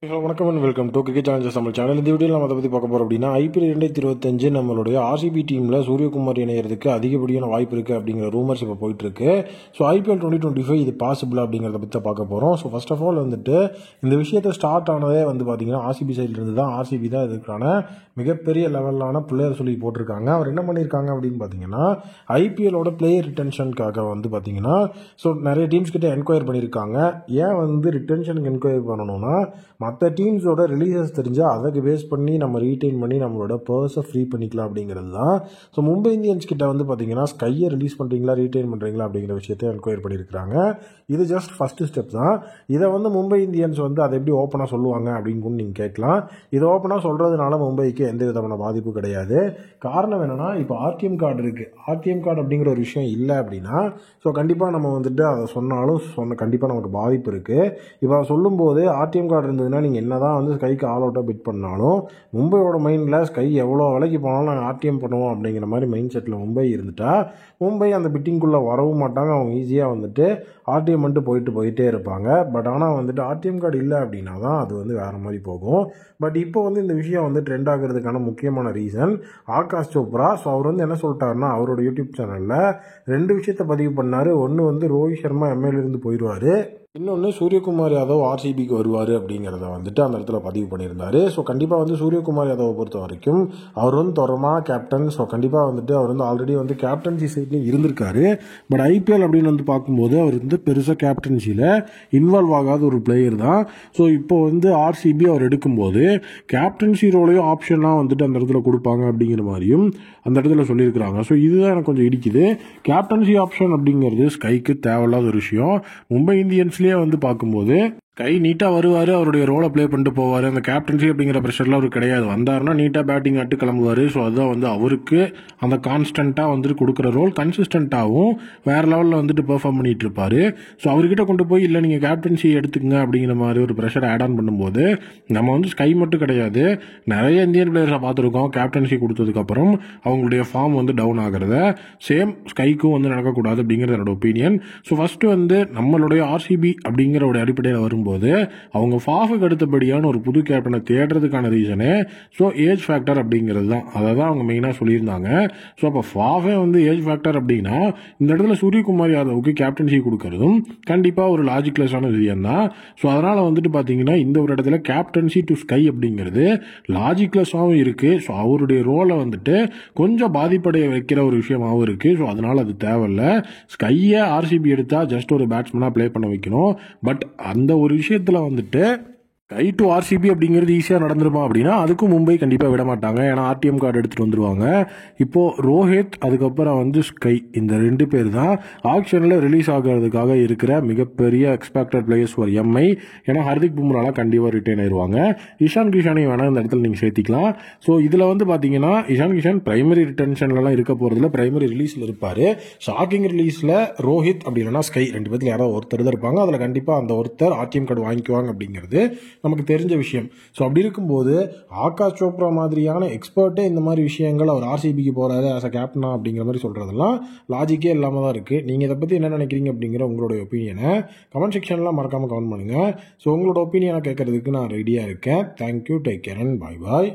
Hello வணக்கம் and welcome to cricket Challengers நம்ம channel. இந்த வீடியோவில் நம்ம அதை பற்றி பார்க்க போகிறோம் அப்படின்னா ஐபிஎல் 2025 நம்மளுடைய ஆர்சிபி டீமில் சூரியகுமார் இணையறதுக்கு அதிகப்படியான வாய்ப்பு இருக்குது அப்படிங்கிற ரூமர்ஸ் இப்போ போயிட்டு இருக்கு. ஸோ ஐபிஎல் 2025 இது பாசிபிள் அப்படிங்கிறத பற்றி பார்க்க போகிறோம். ஸோ ஃபர்ஸ்ட் ஆஃப் ஆல் வந்துட்டு இந்த விஷயத்தை ஸ்டார்ட் ஆனதே பார்த்தீங்கன்னா ஆர்சிபி சைட்லேருந்து தான். ஆர்சிபி தான் இதுக்கான மிகப்பெரிய லெவலான பிளேயர் சொல்லி போட்டிருக்காங்க. அவர் என்ன பண்ணியிருக்காங்க அப்படின்னு பார்த்தீங்கன்னா ஐபிஎலோட பிளேயர் ரிட்டென்ஷனுக்காக பார்த்தீங்கன்னா ஸோ நிறைய டீம்ஸ் கிட்ட என்கொயர் பண்ணியிருக்காங்க. ஏன் ரிட்டென்ஷனுக்கு என்கொயர் பண்ணணும்னா மற்ற டீம்ஸோட ரிலீசஸ் தெரிஞ்சால் அதுக்கு பேஸ் பண்ணி நம்ம ரீட்டைன் பண்ணி நம்மளோட பர்ஸை ஃப்ரீ பண்ணிக்கலாம் அப்படிங்கிறது தான். ஸோ மும்பை இந்தியன்ஸ் கிட்ட பார்த்தீங்கன்னா ஸ்கையை ரிலீஸ் பண்ணுறீங்களா ரீட்டைன் பண்ணுறீங்களா அப்படிங்கிற விஷயத்தை என்கொயர் பண்ணியிருக்காங்க. இது ஜஸ்ட் ஃபஸ்ட்டு ஸ்டெப் தான். இதை மும்பை இந்தியன்ஸ் அதை எப்படி ஓப்பனாக சொல்லுவாங்க அப்படின்னு நீங்கள் கேட்கலாம். இதை ஓப்பனாக சொல்கிறதுனால மும்பைக்கு எந்த விதமான பாதிப்பும் கிடையாது. காரணம் என்னென்னா இப்போ ஆர்டிஎம் கார்டு இருக்குது. ஆர்டிஎம் கார்டு அப்படிங்கிற ஒரு விஷயம் இல்லை அப்படின்னா ஸோ கண்டிப்பாக நம்ம அதை சொன்னாலும் கண்டிப்பாக நமக்கு பாதிப்பு இருக்குது. இப்போ சொல்லும்போது ஆர்டிஎம் கார்டு இருந்ததுன்னா நீங்கள் என்ன தான் ஸ்கைக்கு ஆல் அவுட்டாக பிட் பண்ணாலும் மும்பையோட மைண்டில் ஸ்கை எவ்வளோ விலைக்கு போனாலும் நாங்கள் ஆர்டிஎம் பண்ணுவோம் அப்படிங்கிற மாதிரி மைண்ட் செட்டில் மும்பை இருந்துட்டா மும்பை அந்த பிட்டிங்குள்ளே வரவும் மாட்டாங்க. அவங்க ஈஸியாக ஆர்டிஎம் போயிட்டே இருப்பாங்க. பட் ஆனால் ஆர்டிஎம் கார்டு இல்லை அப்படின்னா தான் அது வேறு மாதிரி போகும். பட் இப்போ இந்த விஷயம் ட்ரெண்ட் ஆகிறதுக்கான முக்கியமான ரீசன் ஆகாஷ் சோப்ரா. ஸோ அவர் என்ன சொல்லிட்டாருன்னா அவரோட யூடியூப் சேனலில் 2 விஷயத்தை பதிவு பண்ணார். ஒன்று ரோஹித் சர்மா எம்ஏலேருந்து போயிடுவார், இன்னொன்று சூரியகுமார் யாதவ் ஆர்சிபிக்கு வருவார் அப்படிங்கிறத அந்த இடத்துல பதிவு பண்ணியிருந்தார். ஸோ கண்டிப்பாக சூரியகுமார் யாதவை பொறுத்த வரைக்கும் அவர் தொடரமாக கேப்டன். ஸோ கண்டிப்பாக அவர் ஆல்ரெடி கேப்டன்சி சைட்லையும் இருந்திருக்காரு. பட் ஐபிஎல் அப்படின்னு பார்க்கும்போது அவர் பெருசாக கேப்டன்சியில் இன்வால்வ் ஆகாத ஒரு பிளேயர் தான். ஸோ இப்போ ஆர்சிபி அவர் எடுக்கும்போது கேப்டன்சி ரோலையும் ஆப்ஷன்லாம் அந்த இடத்துல கொடுப்பாங்க அப்படிங்கிற மாதிரியும் அந்த இடத்துல சொல்லியிருக்கிறாங்க. ஸோ இதுதான் எனக்கு கொஞ்சம் இடிக்குது. கேப்டன்சி ஆப்ஷன் அப்படிங்கிறது ஸ்கைக்கு தேவையில்லாத ஒரு விஷயம். மும்பை இந்தியன்ஸ்லேயே பார்க்கும்போது கை நீட்டாக வருவார், அவருடைய ரோலை ப்ளே பண்ணிட்டு போவார். அந்த கேப்டன்சி அப்படிங்கிற ப்ரெஷர்லாம் அவருக்கு கிடையாது. வந்தாருன்னா நீட்டாக பேட்டிங் ஆட்டு கிளம்புவார். ஸோ அதுதான் அவருக்கு அந்த கான்ஸ்டண்ட்டாக கொடுக்குற ரோல் கன்சிஸ்டண்ட்டாகவும் வேறு லெவலில் பெர்ஃபார்ம் பண்ணிட்டு இருப்பார். ஸோ அவர்கிட்ட கொண்டு போய் இல்லை நீங்கள் கேப்டன்சி எடுத்துக்கங்க அப்படிங்கிற மாதிரி ஒரு ப்ரெஷர் ஆட் ஆன் பண்ணும்போது நம்ம ஸ்கை மட்டும் கிடையாது நிறைய இந்தியன் பிளேயர்ஸை பார்த்துருக்கோம். கேப்டன்சி கொடுத்ததுக்கப்புறம் அவங்களுடைய ஃபார்ம் டவுன் ஆகிறத சேம் ஸ்கைக்கும் நடக்கக்கூடாது அப்படிங்கிறது என்னோட ஒப்பீனியன். ஸோ ஃபஸ்ட்டு நம்மளுடைய ஆர்சிபி அப்படிங்கிற ஒரு அடிப்படையில் வரும்போது அவங்க ஃபாஃபுக்கு அடுத்தபடியான ஒரு புது கேப்டனை தேடுறதுக்கான ரீசனே ஸோ ஏஜ் ஃபேக்டர் அப்படிங்கிறது தான். அதை தான் அவங்க மெயினாக சொல்லியிருந்தாங்க. ஸோ அப்போ ஃபாஃபே ஏஜ் ஃபேக்டர் அப்படின்னா இந்த இடத்துல சூரியகுமார் யாதவுக்கு கேப்டன்சி கொடுக்கறதும் கண்டிப்பாக ஒரு லாஜிக்லெஸ்ஸான விஷயம் தான். ஸோ அதனால் பார்த்தீங்கன்னா இந்த ஒரு இடத்துல கேப்டன்சி டு ஸ்கை அப்படிங்கிறது லாஜிக்லெஸ்ஸாகவும் இருக்குது. ஸோ அவருடைய ரோலை கொஞ்சம் பாதிப்படைய வைக்கிற ஒரு விஷயமாகவும் இருக்குது. ஸோ அதனால் அது தேவையில்லை. ஸ்கையை ஆர்சிபி எடுத்தால் ஜஸ்ட் ஒரு பேட்ஸ்மேனாக ப்ளே பண்ண வைக்கணும். பட் அந்த ஒரு விஷயத்தில் கை டு ஆர்சிபி அப்படிங்கிறது ஈஸியாக நடந்துருமா அப்படின்னா அதுக்கும் மும்பை கண்டிப்பாக விட மாட்டாங்க. ஏன்னா ஆர்டிஎம் கார்டு எடுத்துகிட்டு வந்துருவாங்க. இப்போது ரோஹித் அதுக்கப்புறம் ஸ்கை இந்த 2 பேர் தான் ஆக்ஷனில் ரிலீஸ் ஆகிறதுக்காக இருக்கிற மிகப்பெரிய எக்ஸ்பெக்டட் பிளேயர்ஸ் ஒரு எம்ஐ. ஏன்னா ஹர்திக் பும்ராலாம் கண்டிப்பாக ரிட்டைன் ஆயிடுவாங்க. இஷான் கிஷானையும் வேணால் இந்த இடத்துல நீங்கள் சேர்த்திக்கலாம். ஸோ இதில் பார்த்தீங்கன்னா இஷான் கிஷான் பிரைமரி ரிட்டென்ஷன்லாம் இருக்க போகிறதுல பிரைமரி ரிலீஸில் இருப்பார். ஷாக்கிங் ரிலீஸில் ரோஹித் அப்படி இல்லைனா ஸ்கை 2 பேர்த்தில் யாராவது ஒருத்தர் தான் இருப்பாங்க. அதில் கண்டிப்பாக அந்த ஒருத்தர் ஆர்டிஎம் கார்டு வாங்கிக்குவாங்க அப்படிங்கிறது நமக்கு தெரிஞ்ச விஷயம். ஸோ அப்படி இருக்கும்போது ஆகாஷ் சோப்ரா மாதிரியான எக்ஸ்பர்ட்டே இந்த மாதிரி விஷயங்கள் அவர் ஆர்சிபிக்கு போகிறாரு ஆஸ் அ கேப்டனா அப்படிங்கிற மாதிரி சொல்கிறதெல்லாம் லாஜிக்கே இல்லாமல் தான் இருக்குது. நீங்கள் இதை பற்றி என்ன நினைக்கிறீங்க அப்படிங்கிற உங்களுடைய ஒப்பீனியனை கமெண்ட் செக்ஷன்லாம் மறக்காமல் கமெண்ட் பண்ணுங்கள். ஸோ உங்களோட ஒப்பீனியனை கேட்கறதுக்கு நான் ரெடியாக இருக்கேன். Thank you, take care and bye bye.